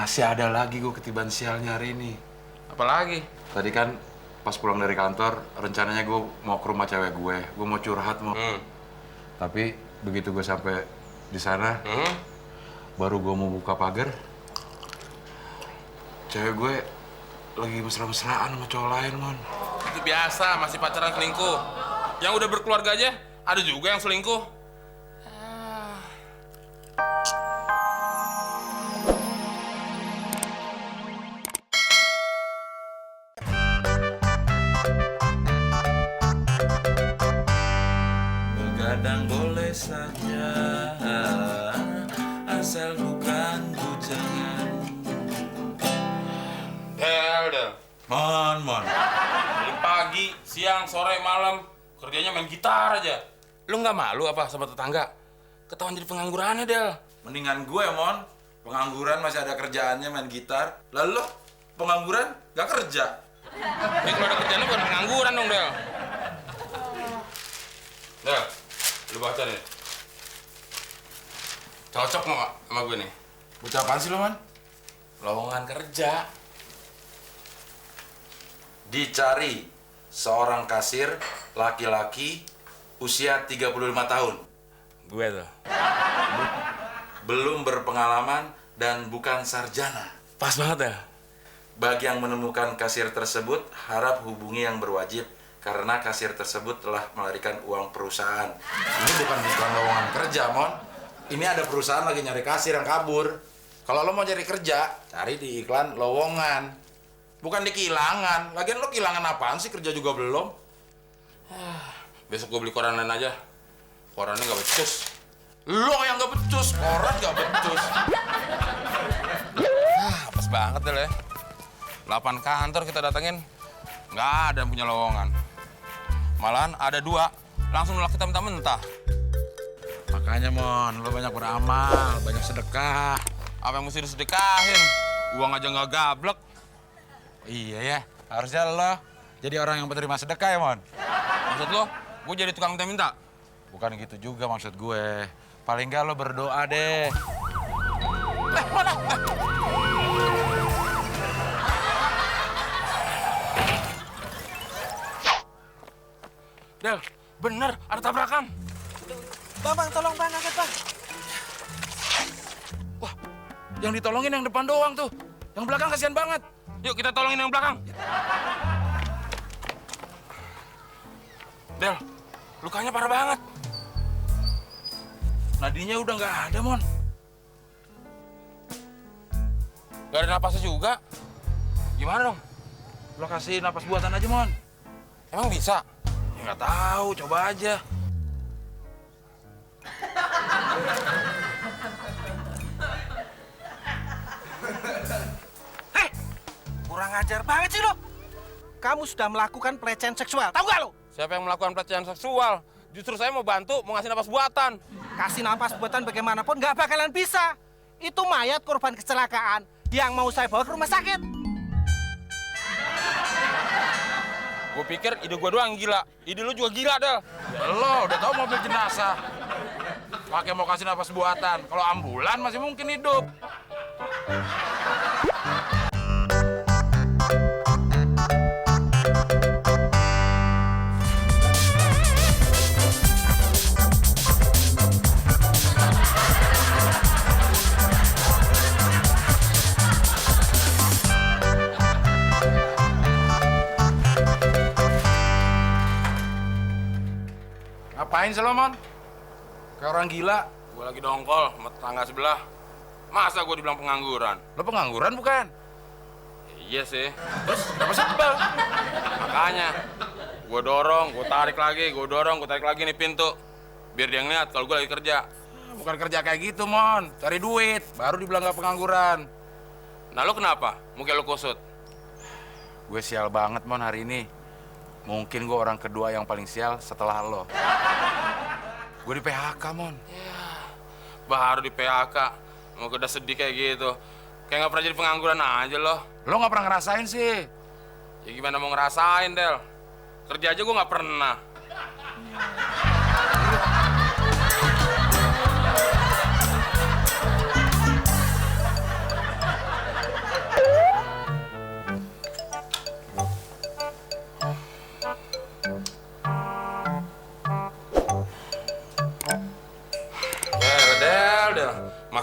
Masih ada lagi gue ketiban sialnya hari ini. Apalagi? Tadi kan pas pulang dari kantor, rencananya gue mau ke rumah cewek gue mau curhat mau. Tapi begitu gue sampai di sana, baru gue mau buka pagar, cewek gue lagi mesra-mesraan sama cowok lain, Mon. Itu biasa, masih pacaran selingkuh. Yang udah berkeluarga aja, ada juga yang selingkuh. Begadang boleh saja, asal bukan bujangan. Del. Mon. Dari pagi, siang, sore, malam, kerjanya main gitar aja. Lu nggak malu apa sama tetangga? Ketahuan jadi penganggurannya, Del. Mendingan gue, Mon. Pengangguran masih ada kerjaannya main gitar. Lalu lo, pengangguran gak kerja. Ya kalau ada kerjaannya bukan pengangguran dong, Del. Del, lu baca nih. Cocok nggak sama gue nih? Bocah apaan sih lo, Mon? Lowongan kerja. Dicari seorang kasir laki-laki usia 35 tahun. Gue tuh. Belum berpengalaman dan bukan sarjana. Pas banget ya. Bagi yang menemukan kasir tersebut, harap hubungi yang berwajib karena kasir tersebut telah melarikan uang perusahaan. Ini bukan iklan lowongan kerja, Mon. Ini ada perusahaan lagi nyari kasir yang kabur. Kalau lo mau cari kerja, cari di iklan lowongan. Bukan di kilangan. Lagian lo kilangan apaan sih? Kerja juga belum. Besok gue beli koran lain aja. Korannya nggak becus. Lo yang gak becus, koran gak becus. Pas banget Del ya. 8 kantor kita datengin, nggak ada yang punya lowongan. Malahan ada 2, langsung nolak kita mentah-mentah. Makanya, Mon, lo banyak beramal, banyak sedekah. Apa yang mesti disedekahin? Uang aja nggak gablek. Iya ya, harusnya lo jadi orang yang penerima sedekah ya, Mon. Maksud lo, gue jadi tukang minta-minta? Bukan gitu juga maksud gue. Paling nggak lo berdoa deh. Mana? Del, bener, ada tabrakan. Bang, tolong bang, angkat bang. Wah, yang ditolongin yang depan doang tuh. Yang belakang kasihan banget. Yuk kita tolongin yang belakang. Del, lukanya parah banget. Nadinya udah nggak ada, Mon. Gak ada napasnya juga. Gimana dong? Lo kasih napas buatan aja, Mon. Emang bisa? Ya nggak tahu, coba aja. Kurang ajar banget sih lo. Kamu sudah melakukan pelecehan seksual, tahu gak lo? Siapa yang melakukan pelecehan seksual? Justru saya mau bantu, mau ngasih napas buatan. Kasih napas buatan bagaimanapun nggak bakalan bisa. Itu mayat korban kecelakaan yang mau saya bawa ke rumah sakit. Gue pikir ide gue doang gila. Ide lu juga gila, Del. Ya lo udah tahu mobil jenazah. Pakai mau kasih napas buatan. Kalau ambulan masih mungkin hidup. Ngapain sih lo, Mon? Kayak orang gila. Gue lagi dongkol sama tetangga sebelah. Masa gue dibilang pengangguran? Lo pengangguran bukan? Iya sih. Terus kenapa sebel? Makanya gue dorong, gue tarik lagi, gue dorong, gue tarik lagi nih pintu. Biar dia ngeliat kalau gue lagi kerja. Bukan kerja kayak gitu, Mon. Cari duit, baru dibilang gak pengangguran. Nah lu kenapa? Mungkin lu kusut. Gue sial banget, Mon, hari ini. Mungkin gue orang kedua yang paling sial setelah lo. Gue di PHK, Mon. Baru di PHK. Mau udah sedih kayak gitu. Kayak gak pernah jadi pengangguran aja loh. Lo gak pernah ngerasain sih. Ya gimana mau ngerasain, Del? Kerja aja gue gak pernah.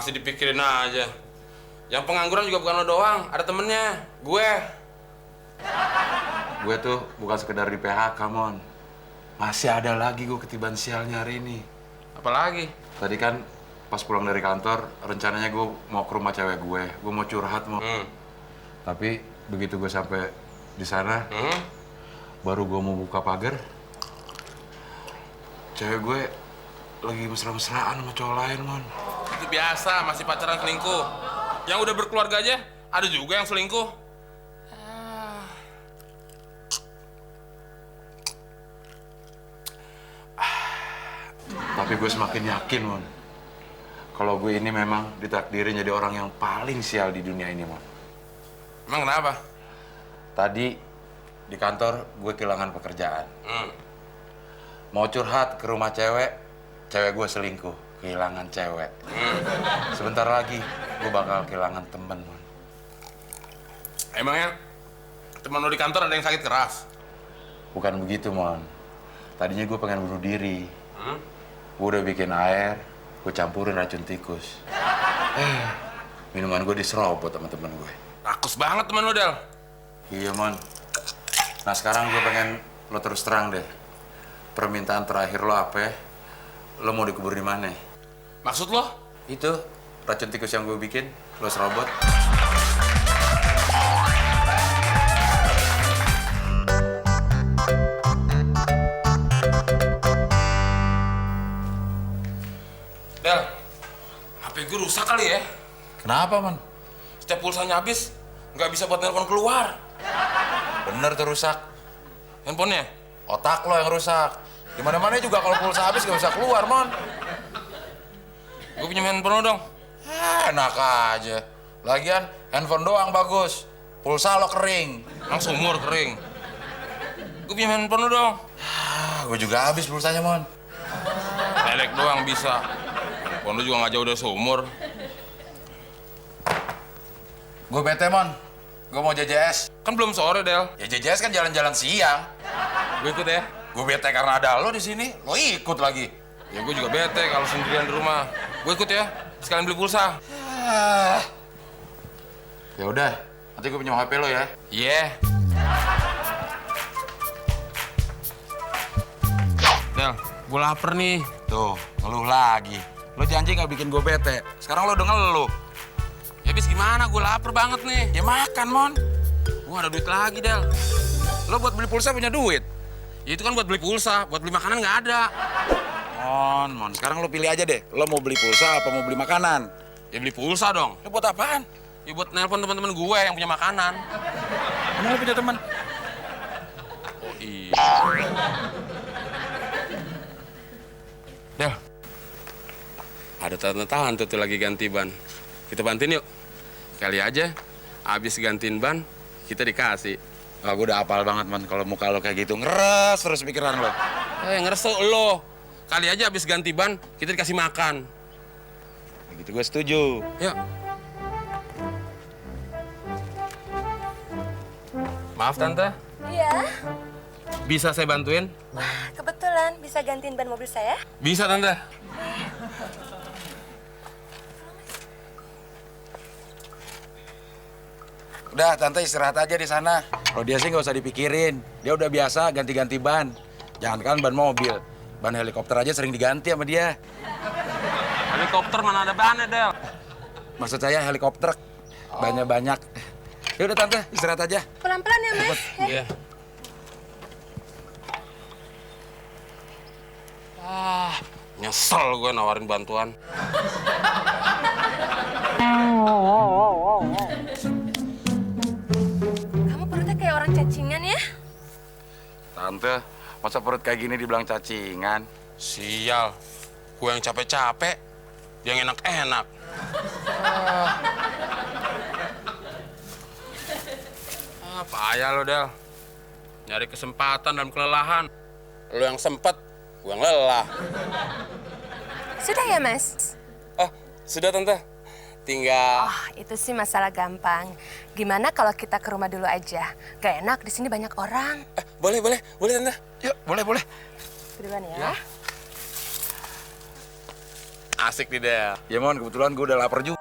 Masih dipikirin aja. Yang pengangguran juga bukan lo doang, ada temennya, gue. Gue tuh bukan sekedar di PHK, Mon. Masih ada lagi gue ketiban sialnya hari ini. Apalagi? Tadi kan pas pulang dari kantor, rencananya gue mau ke rumah cewek gue. Gue mau curhat, Mon. Tapi begitu gue sampai di sana, baru gue mau buka pagar, cewek gue lagi mesra-mesraan sama cowok lain, Mon. Itu biasa, masih pacaran selingkuh. Yang udah berkeluarga aja, ada juga yang selingkuh. Tapi gue semakin yakin, Mon, kalau gue ini memang ditakdirin jadi orang yang paling sial di dunia ini, Mon. Emang kenapa? Tadi di kantor gue kehilangan pekerjaan. Mau curhat ke rumah cewek, cewek gue selingkuh, kehilangan cewek. Sebentar lagi gue bakal kehilangan temen, Mon. Emangnya teman lo di kantor ada yang sakit keras? Bukan begitu, Mon. Tadinya gue pengen bunuh diri. Gue udah bikin air, gue campurin racun tikus. Minuman gue diserobot sama temen gue. Rakus banget teman lo, Del. Iya, Mon. Nah, sekarang gue pengen lo terus terang deh. Permintaan terakhir lo apa ya? Lo mau dikubur di mana? Maksud lo? Itu racun tikus yang gue bikin, lo serobot. Del, HP gue rusak kali ya? Kenapa, Mon? Setiap pulsanya habis, nggak bisa buat nelpon keluar. Bener tuh rusak. Handphonenya? Otak lo yang rusak. Dimana-mana juga kalau pulsa habis gak bisa keluar, Mon. Gue pinjam handphone lo dong. Enak aja. Lagian handphone doang bagus. Pulsa lo kering. Langsung sumur kering. Gue pinjam handphone lo dong. Gue juga habis pulsanya, Mon. Lelek doang bisa. Handphone lo juga nggak jauh dari sumur. Gue bete, Mon. Gue mau JJS. Kan belum sore, Del. Ya JJS kan jalan-jalan siang. Gue ikut ya. Gue bete karena ada lo di sini. Lo ikut lagi. Ya gue juga bete kalau sendirian di rumah. Gue ikut ya. Sekalian beli pulsa. Ya udah, nanti gue pinjam HP lo ya. Iya. Del, gue lapar nih. Tuh, ngeluh lagi. Lo janji nggak bikin gue bete. Sekarang lo udah ngeluh. Ya habis gimana? Gue lapar banget nih. Ya makan, Mon. Gue gak ada duit lagi, Del. Lo buat beli pulsa punya duit. Ya itu kan buat beli pulsa. Buat beli makanan nggak ada. Mon. Sekarang lo pilih aja deh. Lo mau beli pulsa apa mau beli makanan? Ya beli pulsa dong. Lo buat apaan? Ya buat nelpon teman-teman gue yang punya makanan. Emang lo punya teman? Oh iya. Del, ada tante-tante tuh lagi ganti ban. Kita bantuin yuk. Kali aja, abis gantiin ban, kita dikasih. Gue udah apal banget, Man. Kalau muka lo kayak gitu, ngeres terus pikiran lo. Ngeres tuh lo. Kali aja abis ganti ban, kita dikasih makan. Begitu gue setuju. Yuk. Maaf, Tante. Iya, Bisa saya bantuin? kebetulan bisa gantiin ban mobil saya. Bisa, Tante. Udah, Tante istirahat aja di sana. Kalau dia sih nggak usah dipikirin. Dia udah biasa ganti-ganti ban. Jangankan ban mobil, ban helikopter aja sering diganti sama dia. Helikopter mana ada bannya, Del? Maksud saya helikopter bannya banyak. Ya udah Tante, istirahat aja. Pelan-pelan ya, Mas. Iya. Nyesel gue nawarin bantuan. Kamu perutnya kayak orang cacingan ya? Tante, masa perut kayak gini dibilang cacingan? Sial, gue yang capek-capek, dia yang enak-enak. Payah lo, Del. Nyari kesempatan dalam kelelahan. Lo yang sempet, gue yang lelah. Sudah ya, Mas? Sudah, Tante. Tinggal... Oh, itu sih masalah gampang. Gimana kalau kita ke rumah dulu aja? Gak enak, di sini banyak orang. Boleh, Tante. Yuk, boleh. Duluan ya. Asik nih, Del. Ya, Mon, kebetulan gue udah lapar juga.